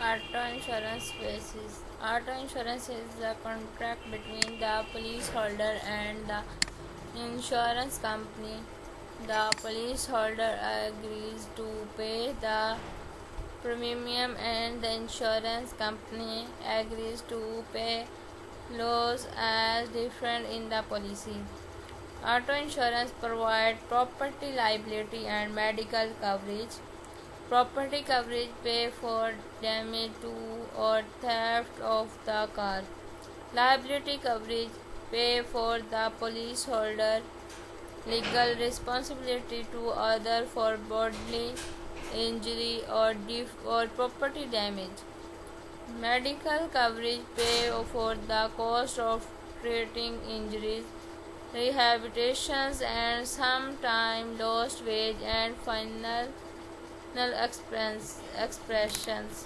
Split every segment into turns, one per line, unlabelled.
Auto insurance basis. Auto insurance is a contract between the policyholder and the insurance company. The policyholder agrees to pay the premium and the insurance company agrees to pay loss as different in the policy. Auto insurance provides property liability and medical coverage. Property coverage pay for damage to or theft of the car. Liability coverage pay for the policyholder legal responsibility to other for bodily injury or property damage. Medical coverage pay for the cost of treating injuries, rehabilitations, and sometimes lost wage and final expressions.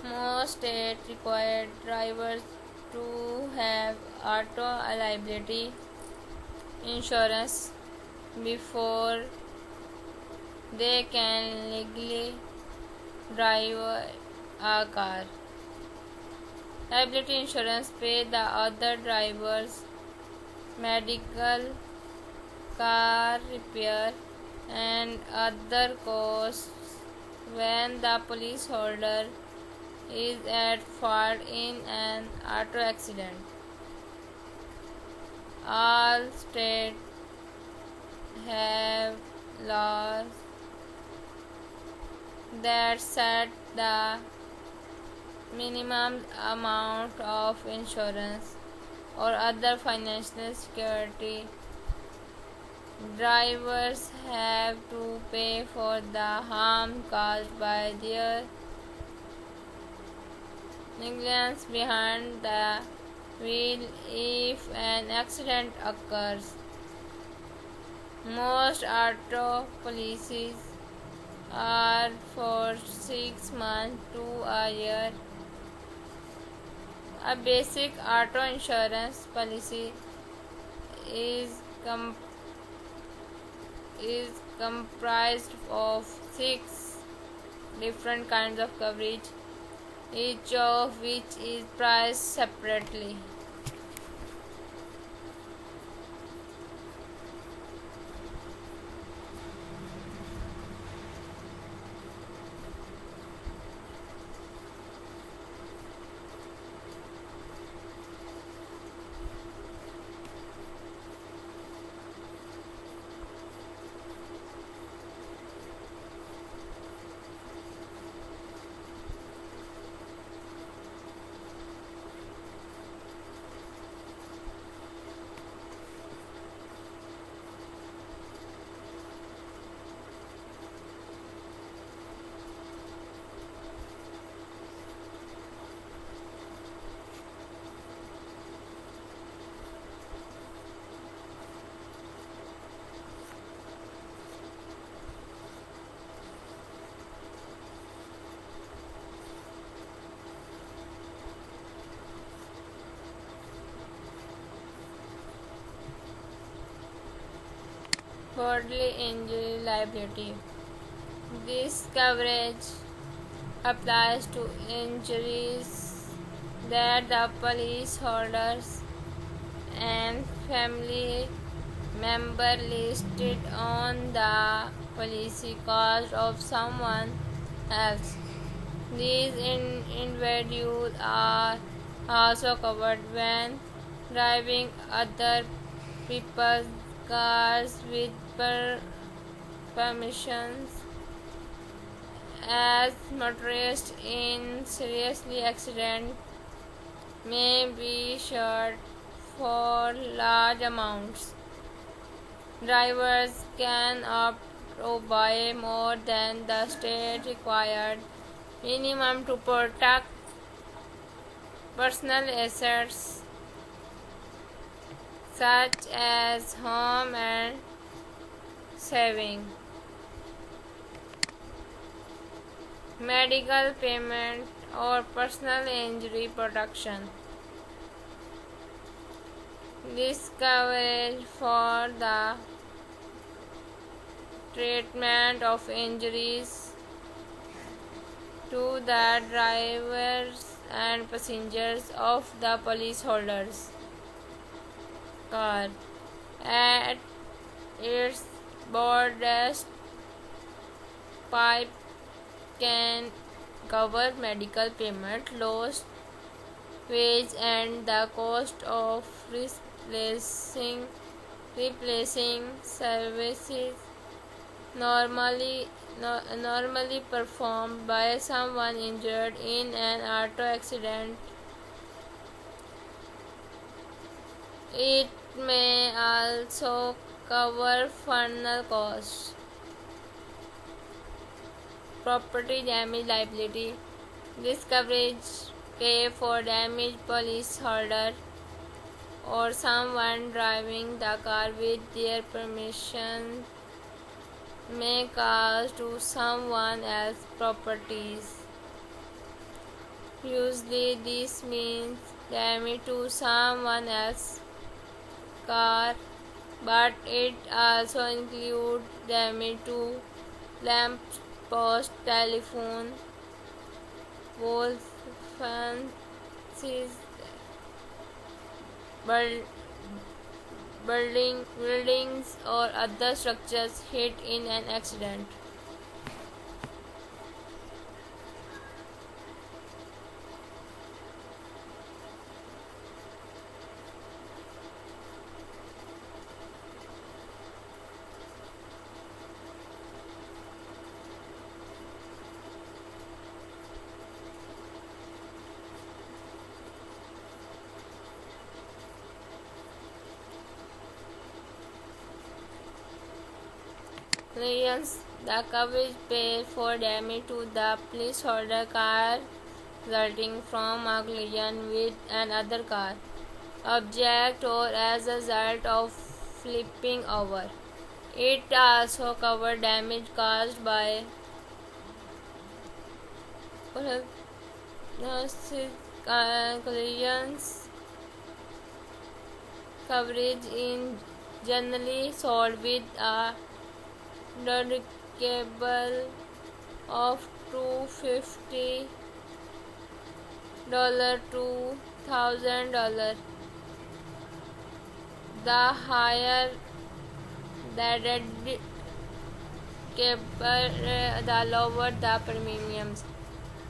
Most states require drivers to have auto liability insurance before they can legally drive a car. Liability insurance pay the other drivers medical, car repair, and other costs when the policyholder is at fault in an auto accident. All states have laws that set the minimum amount of insurance or other financial security drivers have to pay for the harm caused by their negligence behind the wheel if an accident occurs. Most auto policies are for 6 months to a year. A basic auto insurance policy is comprised of 6 different kinds of coverage, each of which is priced separately. Bodily injury liability. This coverage applies to injuries that the policyholders and family member listed on the policy caused of someone else. These individuals are also covered when driving other people's cars with permissions as motorists in seriously accident may be insured for large amounts. Drivers can opt to buy more than the state required minimum to protect personal assets such as home and saving. Medical payment or personal injury protection. This coverage for the treatment of injuries to the drivers and passengers of the policyholder's car at its broadest pipe can cover medical payment, lost wage, and the cost of replacing services normally performed by someone injured in an auto accident. It may also cover funeral costs, property damage liability. This coverage pay for damage policyholder or someone driving the car with their permission may cause to someone else's properties. Usually this means damage to someone else's car, but it also includes damage to lamps, post, telephone poles, fences, buildings, or other structures hit in an accident. Clearance: the coverage pays for damage to the policyholder car resulting from a collision with another car, object, or as a result of flipping over. It also covers damage caused by collisions. Coverage is generally sold with a deductible of $250 to $1,000. The higher the deductible, the lower the premiums.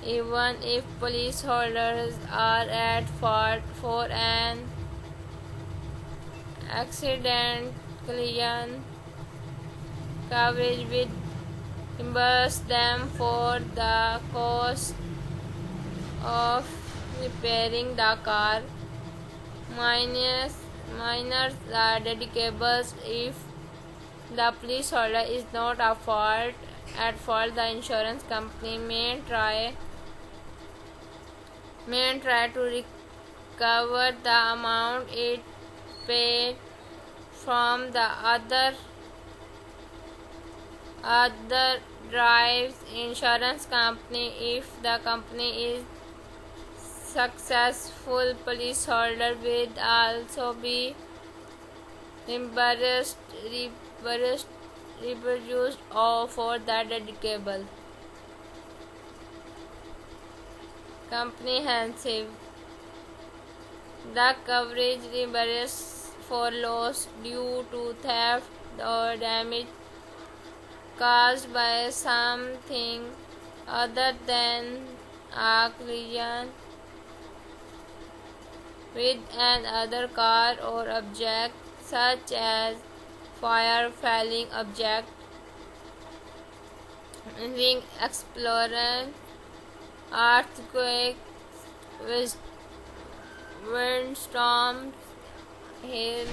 Even if policyholders are at fault for an accident, collision coverage will reimburse them for the cost of repairing the car, minus the deductibles. If the policyholder is not at fault, the insurance company may try to recover the amount it paid from the other drives insurance company. If the company is successful, policyholder will also be reimbursed for the deductible. Comprehensive: the coverage reimburses for loss due to theft or damage caused by something other than a collision with another car or object, such as fire, falling object, wing explosion, earthquake, windstorms, hail,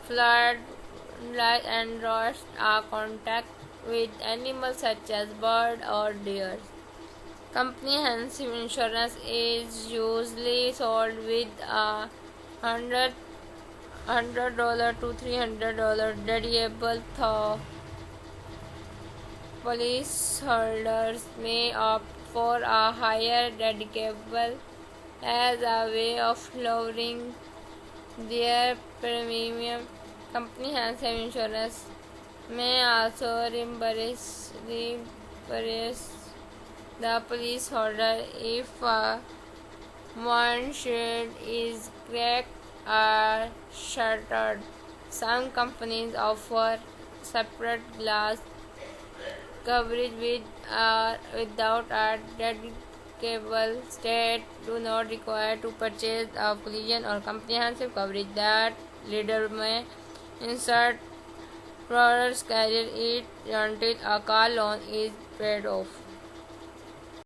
flood, and lost contact with animals such as bird or deer. Comprehensive insurance is usually sold with a $100 to $300 deductible, though policyholders may opt for a higher deductible as a way of lowering their premium. Comprehensive insurance may also reimburse the policyholder if windshield is cracked or shattered. Some companies offer separate glass coverage with or without a deductible. States do not require to purchase a collision or comprehensive coverage. That leader may insert products carrier it until a car loan is paid off.